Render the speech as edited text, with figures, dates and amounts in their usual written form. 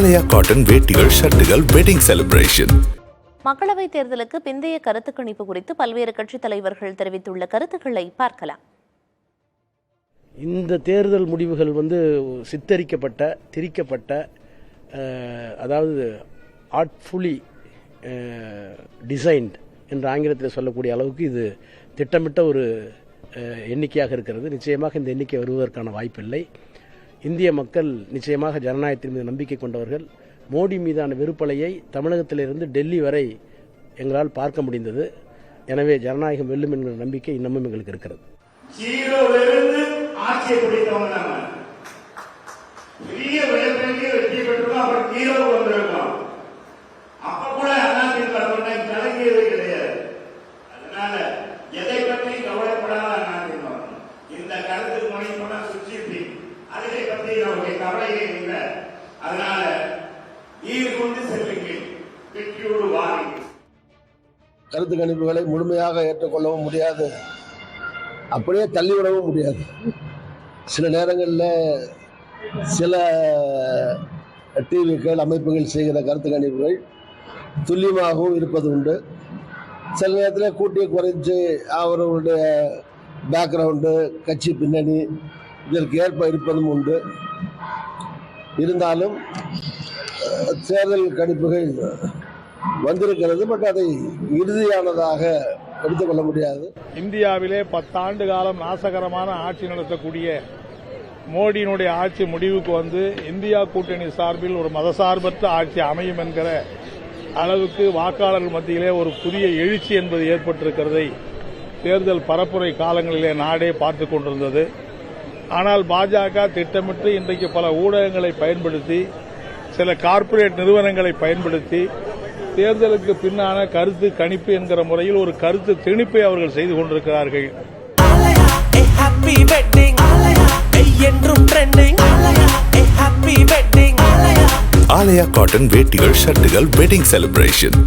ஆலயா cotton வேட்டிகள் ஷர்ட்டுகள் wedding celebration. மக்களவைத் தேர்தலுக்கு பிந்தைய கருத்து கணிப்பு குறித்து பல்வேறு கட்சித் தலைவர்கள் தெரிவித்துள்ள கருத்துக்களை பார்க்கலாம். இந்த தேர்தல் முடிவுகள் சித்தரிக்கப்பட்ட, திரிக்கப்பட்ட, அதாவது ஆர்ட்ஃபுல்லி டிசைன்ட் என்ற ஆங்கிலத்தில் சொல்லக்கூடிய அளவுக்கு இது திட்டமிட்ட ஒரு எண்ணிக்கையாக இருக்கிறது. நிச்சயமாக இந்த எண்ணிக்கை வருவதற்கான வாய்ப்பில்லை. இந்திய மக்கள் நிச்சயமாக ஜனநாயகத்தின் மீது நம்பிக்கை கொண்டவர்கள். மோடி மீதான வெறுப்பலையை தமிழகத்திலிருந்து டெல்லி வரை எங்களால் பார்க்க முடிந்தது. எனவே ஜனநாயகம் வெல்லும் என்கிற நம்பிக்கை இன்னமும் எங்களுக்கு இருக்கிறது. எதை பற்றி கவலைப்படாத இந்த கருத்து மொழி சொன்ன சுற்றி அதை பற்றி நமக்கு கவலையே இல்லை. அதனால ஈடுகொண்டு செல்லுங்கள், வெற்றியோடு வாருங்கள். கருத்து கணிப்புகளை முழுமையாக ஏற்றுக்கொள்ளவும் முடியாது, அப்படியே தள்ளிவிடவும் முடியாது. சில நேரங்களில் சில டிவிக்கள் அமைப்புகள் செய்கிற கருத்து கணிப்புகள் துல்லியமாகவும் இருப்பது உண்டு. சில நேரத்தில் கூட்டி குறைஞ்சு அவர்களுடைய பேக்ரவுண்டு, கட்சி பின்னணி இதற்கு ஏற்ப இருப்பதும் உண்டு. இருந்தாலும் தேர்தல் கணிப்புகள் வந்திருக்கிறது, பட் அதை இறுதியானதாக எடுத்துக்கொள்ள முடியாது. இந்தியாவிலே 10 ஆண்டு காலம் நாசகரமான ஆட்சி நடத்தக்கூடிய மோடியினுடைய ஆட்சி முடிவுக்கு இந்தியா கூட்டணி சார்பில் ஒரு மதசார்பற்ற ஆட்சி அமையும் என்கிற அளவுக்கு வாக்காளர்கள் மத்தியிலே ஒரு புதிய எழுச்சி என்பது ஏற்பட்டிருக்கிறதை தேர்தல் பரப்புரை காலங்களிலே நாடே பார்த்துக் கொண்டிருந்தது. ஆனால் பாஜக திட்டமிட்டு இன்றைக்கு பல ஊடகங்களை பயன்படுத்தி, சில கார்ப்பரேட் நிறுவனங்களை பயன்படுத்தி தேர்தலுக்கு பின்னான கருத்து கணிப்பு என்கிற முறையில் ஒரு கருத்து திணிப்பை அவர்கள் செய்து கொண்டிருக்கிறார்கள். ஆலயா காட்டன் வேட்டிகள் ஷர்ட்டுகள் வெட்டிங் செலிப்ரேஷன்.